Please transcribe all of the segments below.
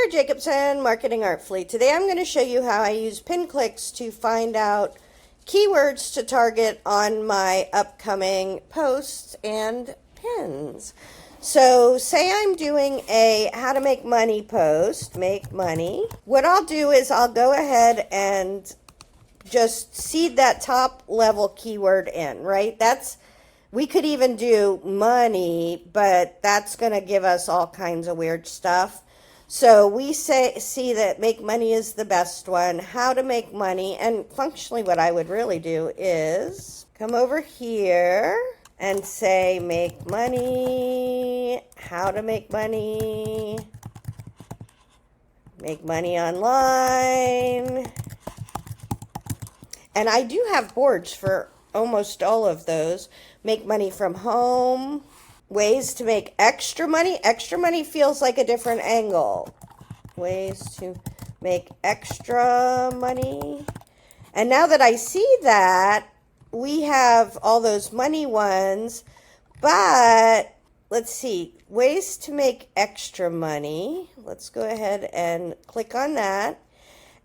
Sarah Jacobson, Marketing Artfully. Today I'm going to show you how I use Pinclicks to find out keywords to target on my upcoming posts and pins. So say I'm doing a how to make money post, make money. What I'll do is I'll go ahead and just seed that top level keyword in, right? We could even do money, but that's going to give us all kinds of weird stuff. So we see that make money is the best one, how to make money. And functionally what I would really do is come over here and say make money, how to make money online. And I do have boards for almost all of those. Make money from home. Ways to make extra money. Extra money feels like a different angle. Ways to make extra money. And now that I see that, we have all those money ones. But let's see. Ways to make extra money. Let's go ahead and click on that.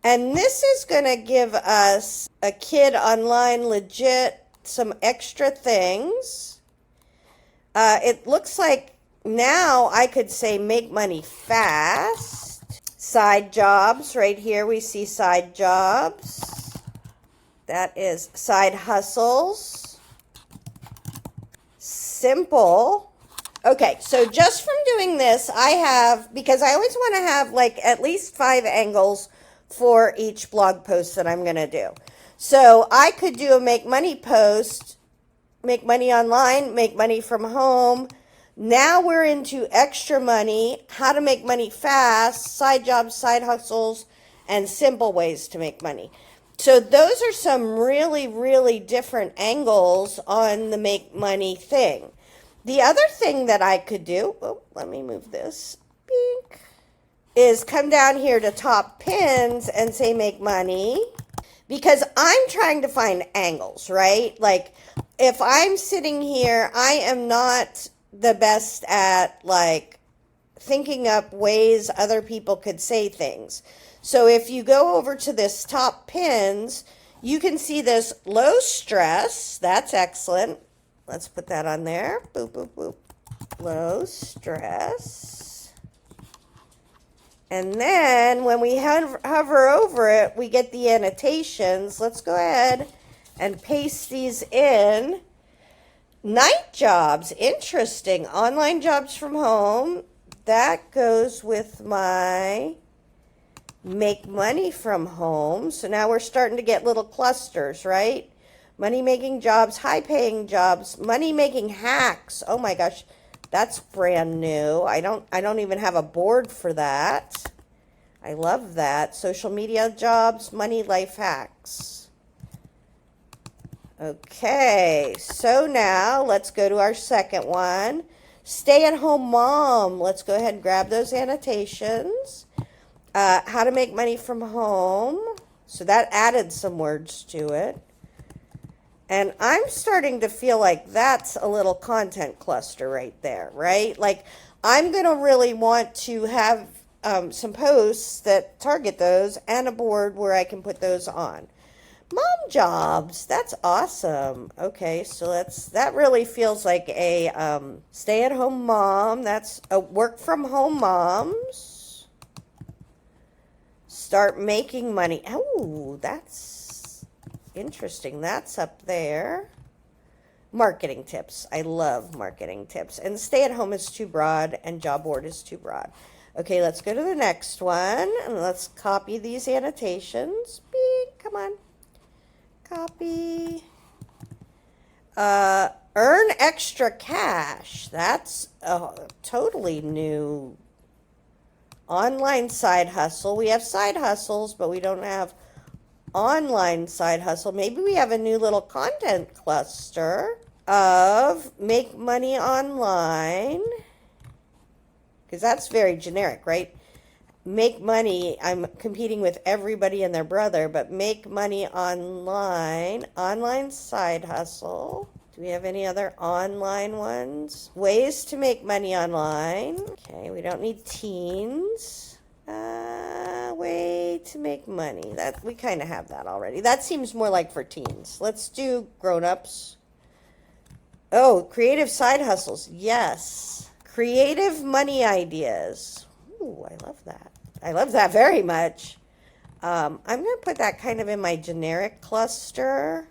And this is going to give us a kid online legit some extra things. It looks like now I could say make money fast. Side jobs, right here we see side jobs. That is side hustles. Simple. Okay, so just from doing this, I have, because I always want to have like at least 5 angles for each blog post that I'm going to do. So I could do a make money post, make money online, make money from home. Now we're into extra money, how to make money fast, side jobs, side hustles, and simple ways to make money. So those are some really, really different angles on the make money thing. The other thing that I could do, let me move this, Pink, is come down here to top pins and say make money. Because I'm trying to find angles, right? Like, if I'm sitting here, I am not the best at, like, thinking up ways other people could say things. So if you go over to this top pins, you can see this low stress. That's excellent. Let's put that on there. Boop, boop, boop. Low stress. And then when we hover over it, we get the annotations. Let's go ahead and paste these in. Night jobs, interesting. Online jobs from home. That goes with my make money from home. So now we're starting to get little clusters, right? Money making jobs, high paying jobs, money making hacks. Oh my gosh. That's brand new. I don't even have a board for that. I love that. Social media jobs, money life hacks. Okay, so now let's go to our second one. Stay at home mom. Let's go ahead and grab those annotations. How to make money from home. So that added some words to it. And I'm starting to feel like that's a little content cluster right there, right? Like I'm going to really want to have some posts that target those and a board where I can put those on. Mom jobs, that's awesome. Okay, so that really feels like a stay-at-home mom. That's a work-from-home moms. Start making money. Oh, that's interesting. That's up there. Marketing tips. I love marketing tips. And stay at home is too broad and job board is too broad. Okay, let's go to the next one. And let's copy these annotations. Beep, come on. Copy. Earn extra cash. That's a totally new online side hustle. We have side hustles, but we don't have online side hustle. Maybe we have a new little content cluster of make money online, because that's very generic, right? Make money, I'm competing with everybody and their brother, but make money online, online side hustle. Do we have any other online ones? Ways to make money online. Okay, we don't need teens. to make money. That we kind of have that already. That seems more like for teens. Let's do grown-ups. Oh, creative side hustles. Yes. Creative money ideas. Ooh, I love that. I love that very much. I'm going to put that kind of in my generic cluster.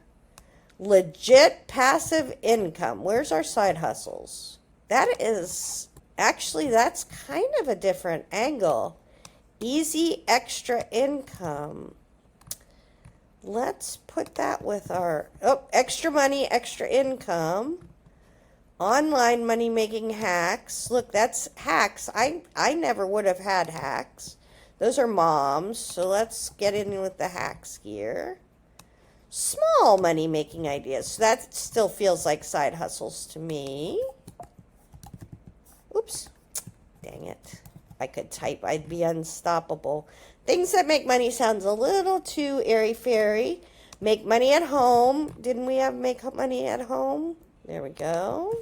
Legit passive income. Where's our side hustles? That is, actually, that's kind of a different angle. Easy extra income. Let's put that with our, extra money, extra income. Online money making hacks. Look, that's hacks. I never would have had hacks. Those are moms. So let's get in with the hacks here. Small money making ideas. So that still feels like side hustles to me. Oops. Dang it. I could type, I'd be unstoppable. Things that make money sounds a little too airy-fairy. Make money at home. Didn't we have make money at home? There we go.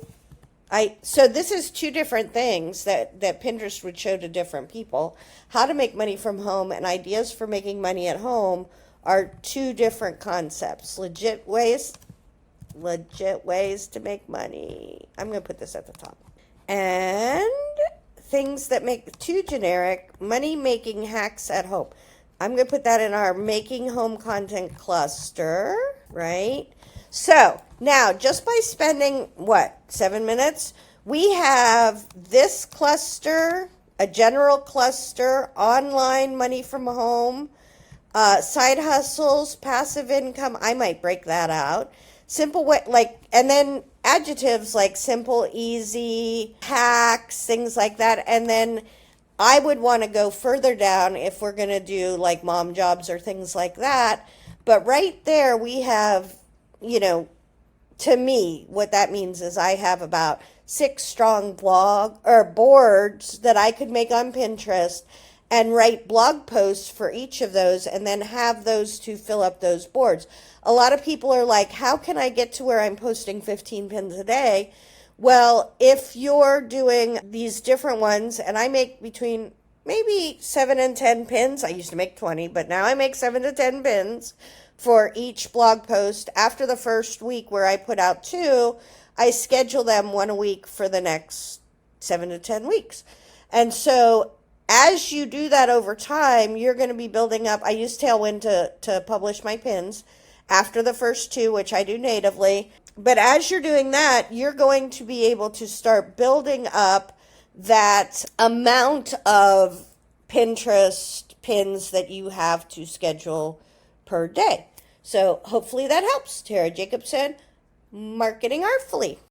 So this is two different things that Pinterest would show to different people. How to make money from home and ideas for making money at home are two different concepts. Legit ways to make money. I'm going to put this at the top. And things that make too generic, money making hacks at home. I'm going to put that in our making home content cluster, right? So now just by spending 7 minutes, we have this cluster, a general cluster, online money from home, side hustles, passive income. I might break that out. Simple way, and then adjectives like simple, easy, hacks, things like that. And then I would want to go further down if we're going to do like mom jobs or things like that. But right there we have, to me, what that means is I have about 6 strong boards that I could make on Pinterest and write blog posts for each of those and then have those to fill up those boards. A lot of people are like, how can I get to where I'm posting 15 pins a day? Well, if you're doing these different ones, and I make between maybe 7 and 10 pins. I used to make 20, but now I make 7 to 10 pins for each blog post. After the first week where I put out 2, I schedule them 1 a week for the next 7 to 10 weeks. And so as you do that over time, you're going to be building up. I use Tailwind to publish my pins after the first 2, which I do natively. But as you're doing that, you're going to be able to start building up that amount of Pinterest pins that you have to schedule per day. So hopefully that helps. Tara Jacobson, Marketing Artfully.